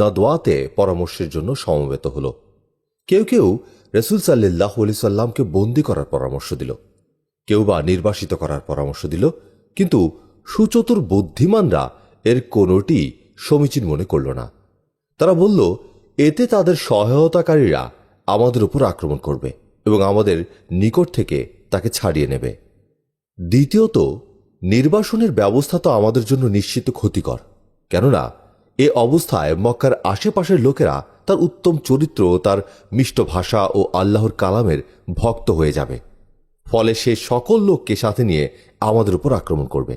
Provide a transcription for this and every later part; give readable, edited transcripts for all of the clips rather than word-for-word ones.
নদওয়াতে পরামর্শের জন্য সমবেত হল। কেউ কেউ রাসূল সাল্লাল্লাহু আলাইহি সাল্লামকে বন্দী করার পরামর্শ দিল, কেউ বা নির্বাসিত করার পরামর্শ দিল, কিন্তু সুচতুর বুদ্ধিমানরা এর কোনোটি সমীচীন মনে করল না। তারা বলল, এতে তাদের সহায়তাকারীরা আমাদের উপর আক্রমণ করবে এবং আমাদের নিকট থেকে তাকে ছাড়িয়ে নেবে। দ্বিতীয়ত, নির্বাসনের ব্যবস্থা তো আমাদের জন্য নিশ্চিত ক্ষতিকর, কেননা এ অবস্থায় মক্কার আশেপাশের লোকেরা তার উত্তম চরিত্র, তার মিষ্ট ভাষা ও আল্লাহর কালামের ভক্ত হয়ে যাবে। ফলে সে সকল লোককে সাথে নিয়ে আমাদের উপর আক্রমণ করবে।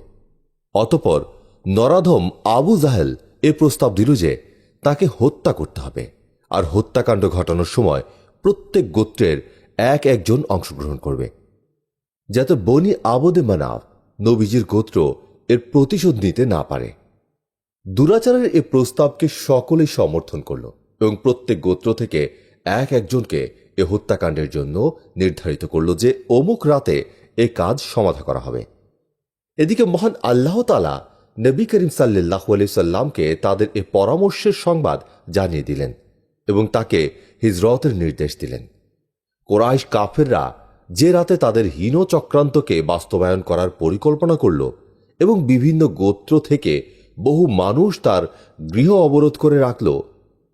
অতঃপর নরাধম আবু জাহেল এ প্রস্তাব দিল যে তাকে হত্যা করতে হবে, আর হত্যাকাণ্ড ঘটানোর সময় প্রত্যেক গোত্রের একজন অংশগ্রহণ করবে, যাতে বনি আবদে মানাফ নবীজির গোত্র এর প্রতিশোধ নিতে না পারে। দুরাচারের এ প্রস্তাবকে সকলেই সমর্থন করল এবং প্রত্যেক গোত্র থেকে একজনকে এ হত্যাকাণ্ডের জন্য নির্ধারিত করল যে অমুক রাতে এ কাজ সমাধা করা হবে। এদিকে মহান আল্লাহ তাআলা নবী করিম সাল্লাল্লাহু আলাইহি সাল্লামকে তাদের এ পরামর্শের সংবাদ জানিয়ে দিলেন এবং তাকে হিজরতের নির্দেশ দিলেন। কুরাইশ কাফেররা যে রাতে তাদের হীন চক্রান্তকে বাস্তবায়ন করার পরিকল্পনা করল এবং বিভিন্ন গোত্র থেকে বহু মানুষ তার গৃহ অবরোধ করে রাখল,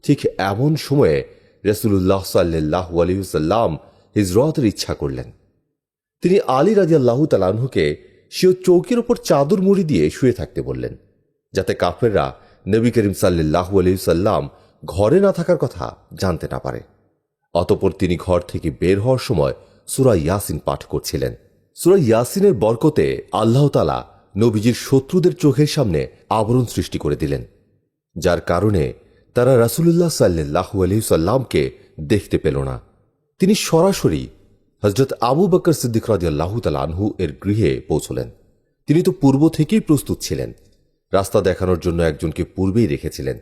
ঠিক এমন সময়ে রাসূলুল্লাহ সাল্লাল্লাহু আলাইহি সাল্লাম হিজরতের ইচ্ছা করলেন। তিনি আলী রাদিয়াল্লাহু তাআলা আনহুকে স্বীয় চৌকির ওপর চাদর মুড়ি দিয়ে শুয়ে থাকতে বললেন, যাতে কাফেররা নবী করিম সাল্লাল্লাহু আলাইহি সাল্লাম ঘরে না থাকার কথা জানতে না পারে। অতঃপর তিনি ঘর থেকে বের হওয়ার সময় সূরা ইয়াসিন পাঠ করছিলেন। সূরা ইয়াসিনের বরকতে আল্লাহ তাআলা নবীজির শত্রুদের চোখের সামনে আবরণ সৃষ্টি করে দিলেন, যার কারণে তারা রাসূলুল্লাহ সাল্লাল্লাহু আলাইহি সাল্লামকে দেখতে পেল না। তিনি সরাসরি হযরত আবু বকর সিদ্দিক রাদিয়াল্লাহু তাআলা আনহু এর গৃহে পৌঁছলেন। তিনি তো পূর্ব থেকেই প্রস্তুত ছিলেন, রাস্তা দেখানোর জন্য একজনকে পূর্বেই রেখেছিলেন।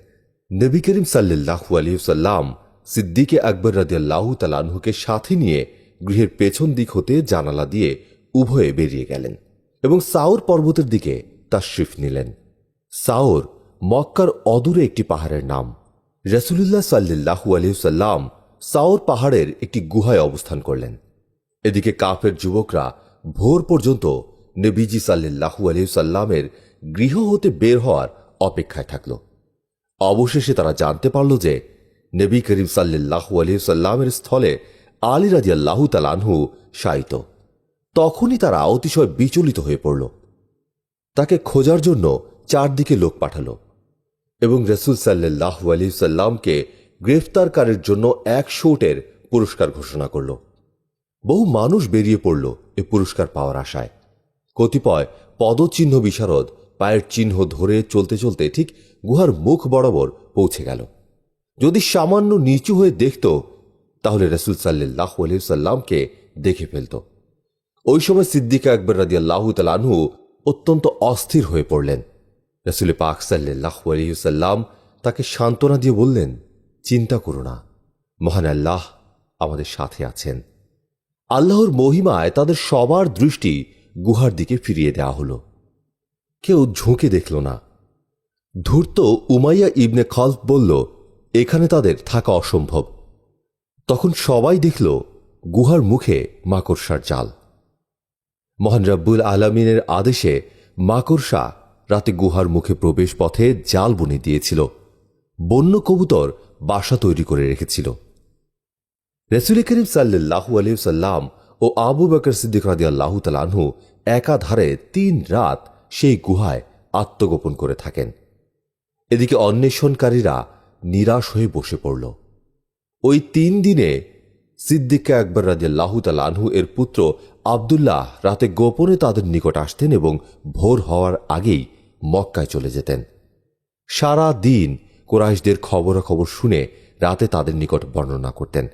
নবী করিম সাল্লাল্লাহু আলাইহি সাল্লাম সিদ্দিকে আকবর রাদিয়াল্লাহু তাআলা আনহুকে সাথে নিয়ে গৃহের পেছন দিক হতে জানালা দিয়ে উভয়ে বেরিয়ে গেলেন এবং সাউর পর্বতের দিকে তাশরিফ নিলেন। সাউর মক্কার অদূরে একটি পাহাড়ের নাম। রাসূলুল্লাহ সাল্লাল্লাহু আলাইহি সাল্লাম সাউর পাহাড়ের একটি গুহায় অবস্থান করলেন। এদিকে কাফের যুবকরা ভোর পর্যন্ত নবীজি সাল্লাল্লাহু আলাইহি সাল্লামের গৃহ হতে বের হওয়ার অপেক্ষায় থাকল। অবশেষে তারা জানতে পারল যে নবী করিম সাল্লাল্লাহু আলাইহি সাল্লামের স্থলে আলী রাদিয়াল্লাহু তাআলা আনহু শায়িত। তখনই তারা অতিশয় বিচলিত হয়ে পড়ল। তাকে খোঁজার জন্য চারদিকে লোক পাঠালো এবং রাসূল সাল্লাল্লাহু আলাইহি সাল্লামকে গ্রেফতারকারীর জন্য 100 উটের পুরস্কার ঘোষণা করল। বহু মানুষ বেরিয়ে পড়ল এ পুরস্কার পাওয়ার আশায়। কতিপয় পদচিহ্ন বিশারদ পায়ের চিহ্ন ধরে চলতে চলতে ঠিক গুহার মুখ বরাবর পৌঁছে গেল। যদি সামান্য নিচু হয়ে দেখত তাহলে রাসূল সাল্লাল্লাহু আলাইহি সাল্লামকে দেখে ফেলত। ওই সময় সিদ্দিক আকবর রাদিয়াল্লাহু তাআলা আনহু অত্যন্ত অস্থির হয়ে পড়লেন। রাসূল পাক সাল্লাল্লাহু আলাইহি সাল্লাম তাকে সান্ত্বনা দিয়ে বললেন, চিন্তা করো না, মহান আল্লাহ আমাদের সাথে আছেন। আল্লাহর মহিমায় তাদের সবার দৃষ্টি গুহার দিকে ফিরিয়ে দেওয়া হল। কেউ ঝুঁকে দেখল না। ধূর্ত উমাইয়া ইবনে খালফ বলল, এখানে তাদের থাকা অসম্ভব। তখন সবাই দেখল গুহার মুখে মাকড়সার জাল। মহান রব্বুল আলামিনের আদেশে মাকড়সা রাতে গুহার মুখে প্রবেশ পথে জাল বুনে দিয়েছিল। বন্য কবুতর বাসা তৈরি করে রেখেছিল। রাসূল করিম সাল্লাল্লাহু আলাইহি সাল্লাম ও আবু বকর সিদ্দিক রাদিয়াল্লাহু তাআলা আনহু একাধারে 3 রাত সেই গুহায় আত্মগোপন করে থাকেন। এদিকে অন্বেষণকারীরা নিরাশ হয়ে বসে পড়ল। ওই 3 দিনে সিদ্দিক আকবর রাদিয়াল্লাহু তাআলা আনহু এর পুত্র আব্দুল্লাহ রাতে গোপনে তাদের নিকট আসতেন এবং ভোর হওয়ার আগেই মক্কায় চলে যেতেন। সারা দিন কুরাইশদের খবরাখবর শুনে রাতে তাদের নিকট বর্ণনা করতেন।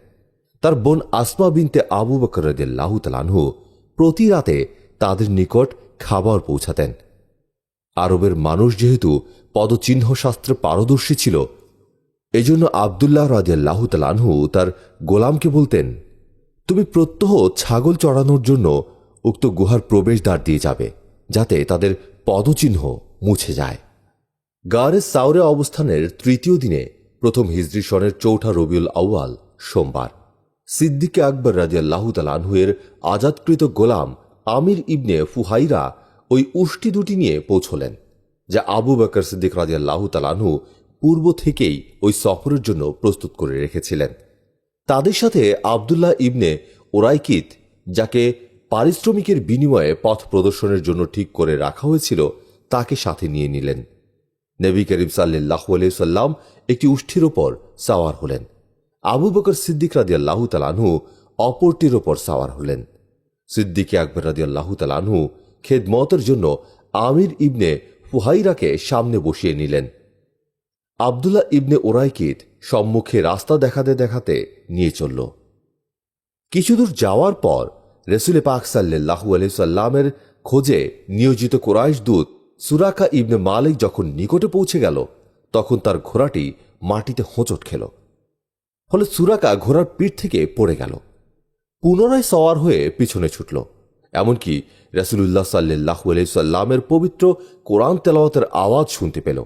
তার বোন আসমা বিনতে আবু বকর রাদিয়াল্লাহু তাআলা আনহু প্রতি রাতে তাদের নিকট খাবার পৌঁছাতেন। আরবের মানুষ যেহেতু পদচিহ্ন শাস্ত্রে পারদর্শী ছিল, এজন্য আব্দুল্লাহ রাদিয়াল্লাহু তাআলা আনহু তার গোলামকে বলতেন, তুমি প্রত্যহ ছাগল চড়ানোর জন্য উক্ত গুহার প্রবেশদ্বার দিয়ে যাবে, যাতে তাদের পদচিহ্ন মুছে যায়। গারে সাউরে অবস্থানের 3য় দিনে প্রথম হিজরি সনের ৪ঠা রবিউল আউয়াল সোমবার। সিদ্দিক আকবর রাদিয়াল্লাহু তাআলা আনহু এর আজাদকৃত গোলাম আমির ইবনে ফুহাইরা ওই উষ্টি দুটি নিয়ে পৌঁছলেন, যা আবু বকর সিদ্দিক রাদিয়াল্লাহু তাআলা আনহু পূর্ব থেকেই ওই সফরের জন্য প্রস্তুত করে রেখেছিলেন। তাদের সাথে আবদুল্লাহ ইবনে ওরাইকিত, যাকে পারিশ্রমিকের বিনিময়ে পথ প্রদর্শনের জন্য ঠিক করে রাখা হয়েছিল, তাকে সাথে নিয়ে নিলেন। নবী করিম সাল্লাল্লাহু আলাইহি সাল্লাম একটি উষ্ঠির ওপর সাওয়ার হলেন। আবু বকর সিদ্দিক রাদিয়াল্লাহু তাআলা আনহু অপরটির ওপর সাওয়ার হলেন। সিদ্দিক আকবর রাদিয়াল্লাহু তাআলা আনহু খেদমতের জন্য আমির ইবনে ফুহাইরাকে সামনে বসিয়ে নিলেন। আবদুল্লাহ ইবনে ওরাইকিত সম্মুখে রাস্তা দেখাতে দেখাতে নিয়ে চলল। কিছুদূর যাওয়ার পর রাসূল পাক সাল্লাল্লাহু আলাইহি সাল্লামের খোঁজে নিয়োজিত কুরাইশ দূত সুরাকা ইবনে মালিক যখন নিকটে পৌঁছে গেল, তখন তার ঘোড়াটি মাটিতে হোঁচট খেল। ফলে সুরাকা ঘোড়ার পিঠ থেকে পড়ে গেল। পুনরায় সওয়ার হয়ে পিছনে ছুটল। এমনকি রাসূলুল্লাহ সাল্লাল্লাহু আলাইহি সাল্লামের পবিত্র কোরআন তেলাওয়াতের আওয়াজ শুনতে পেল।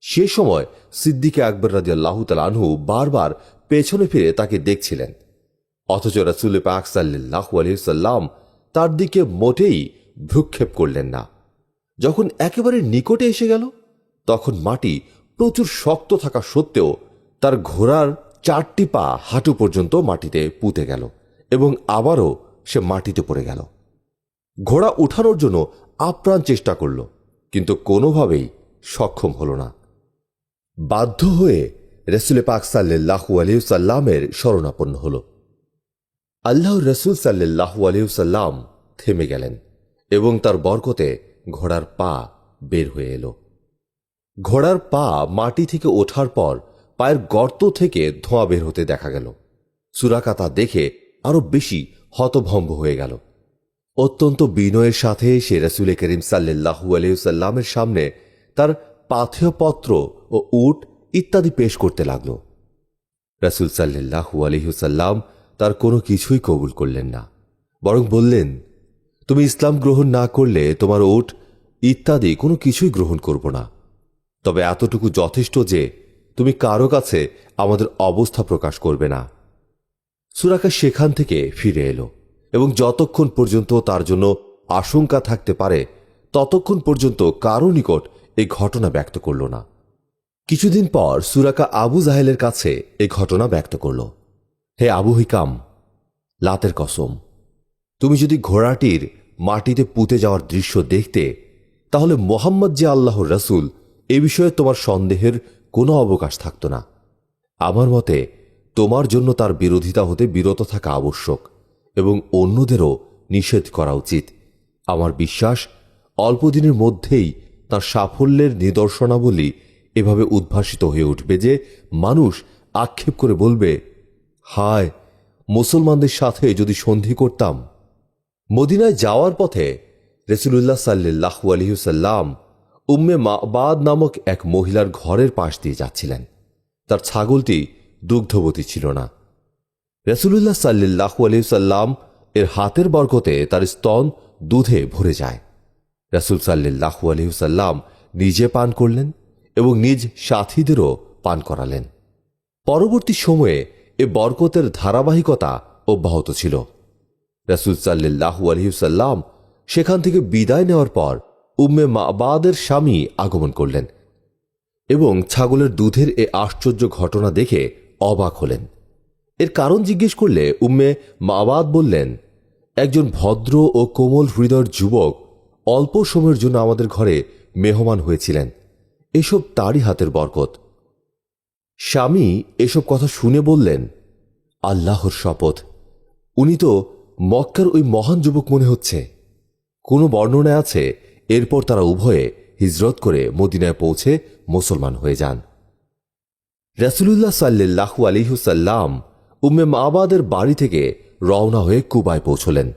সে সময় সিদ্দিক আকবর রাদিয়াল্লাহু তাআলা আনহু বারবার পেছনে ফিরে তাকে দেখছিলেন, অথচ রাসূল পাক সাল্লাল্লাহু আলাইহি সাল্লাম তার দিকে মোটেই ভ্রুক্ষেপ করলেন না। যখন একেবারে নিকটে এসে গেল, তখন মাটি প্রচুর শক্ত থাকা সত্ত্বেও তার ঘোড়ার 4টি পা হাঁটু পর্যন্ত মাটিতে পুঁতে গেল এবং আবারও সে মাটিতে পড়ে গেল। ঘোড়া উঠানোর জন্য আপ্রাণ চেষ্টা করল, কিন্তু কোনোভাবেই সক্ষম হল না। বাধ্য হয়ে রাসূল পাক সাল্লাল্লাহু আলাইহি সাল্লামের শরণাপন্ন হল। আল্লাহর রাসূল সাল্লাল্লাহু আলাইহি সাল্লাম থেমে গেলেন এবং তার বরকতে ঘোড়ার পা বের হয়ে এলো। ঘোড়ার পা মাটি থেকে ওঠার পর পায়ের গর্ত থেকে ধোঁয়া বের হতে দেখা গেল। সুরাকা তা দেখে আরো বেশি হতভম্ব হয়ে গেল। অত্যন্ত বিনয়ের সাথে সে রাসূল করিম সাল্লাল্লাহু আলাইহি সাল্লামের সামনে তার পাথেয়পত্র ও উট ইত্যাদি পেশ করতে লাগল। রাসূল সাল্লাল্লাহু আলাইহি সাল্লাম তার কোনো কিছুই কবুল করলেন না, বরং বললেন, তুমি ইসলাম গ্রহণ না করলে তোমার উট ইত্যাদি কোনো কিছুই গ্রহণ করব না। তবে এতটুকু যথেষ্ট যে তুমি কারো কাছে আমাদের অবস্থা প্রকাশ করবে না। সুরাকা সেখান থেকে ফিরে এলো এবং যতক্ষণ পর্যন্ত তার জন্য আশঙ্কা থাকতে পারে ততক্ষণ পর্যন্ত কারো নিকট এই ঘটনা ব্যক্ত করল না। কিছুদিন পর সুরাকা আবু জাহেলের কাছে এই ঘটনা ব্যক্ত করল। হে আবু হিকাম, লাতের কসম, তুমি যদি ঘোড়াটির মাটিতে পুঁতে যাওয়ার দৃশ্য দেখতে, তাহলে মোহাম্মদ যে আল্লাহর রাসূল এ বিষয়ে তোমার সন্দেহের কোনো অবকাশ থাকত না। আমার মতে তোমার জন্য তার বিরোধিতা হতে বিরত থাকা আবশ্যক এবং অন্যদেরও নিষেধ করা উচিত। আমার বিশ্বাস অল্পদিনের মধ্যেই তার সাফল্যের নিদর্শনাবলী এভাবে উদ্ভাসিত হয়ে উঠবে যে মানুষ আক্ষেপ করে বলবে, হায়, মুসলমানদের সাথে যদি সন্ধি করতাম। মদিনায় যাওয়ার পথে রাসূলুল্লাহ সাল্লাল্লাহু আলাইহি সাল্লাম উম্মে মাবাদ নামক এক মহিলার ঘরের পাশ দিয়ে যাচ্ছিলেন। তার ছাগলটি দুগ্ধবতী ছিল না। রাসূলুল্লাহ সাল্লাল্লাহু আলাইহি সাল্লাম এর হাতের বরকতে তার স্তন দুধে ভরে যায়। রাসূল সাল্লাল্লাহু আলাইহি সাল্লাম নিজে পান করলেন এবং নিজ সাথীদেরও পান করালেন। পরবর্তী সময়ে এ বরকতের ধারাবাহিকতা অব্যাহত ছিল। রাসূল সাল্লাল্লাহু আলাইহি সাল্লাম সেখান থেকে বিদায় নেওয়ার পর উম্মে মাবাদের স্বামী আগমন করলেন এবং ছাগলের দুধের এ আশ্চর্য ঘটনা দেখে অবাক হলেন। এর কারণ জিজ্ঞেস করলে উম্মে মাবাদ বললেন, একজন ভদ্র ও কোমল হৃদয়ের যুবক অল্প সময়ের জন্য আমাদের ঘরে মেহমান হয়েছিলেন। এসব তারই হাতের বরকত। স্বামী এসব কথা শুনে বললেন, আল্লাহর শপথ, উনি তো মক্কার ওই মহান যুবক মনে হচ্ছে। কোনো বর্ণনায় আছে এরপর তারা উভয়ে হিজরত করে মদিনায় পৌঁছে মুসলমান হয়ে যান। রাসূলুল্লাহ সাল্লাল্লাহু আলাইহি সাল্লাম উম্মে মাবাদের বাড়ি থেকে রওনা হয়ে কুবায় পৌঁছলেন।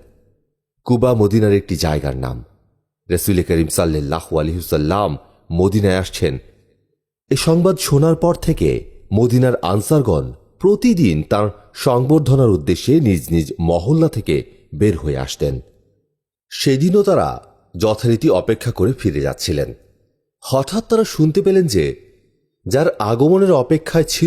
কুবা মদিনার একটি জায়গার নাম। রাসূল করিম সাল্লাল্লাহু আলাইহি সাল্লাম মদিনায় আসছেন এ সংবাদ শোনার পর থেকে মদিনার আনসারগণ প্রতিদিন তার সংবর্ধনার উদ্দেশ্যে নিজ নিজ মহল্লা থেকে বের হয়ে আসতেন। সেদিনও তারা যথারীতি অপেক্ষা করে ফিরে যাচ্ছিলেন। হঠাৎ তারা শুনতে পেলেন যে যার আগমনের অপেক্ষায় ছিল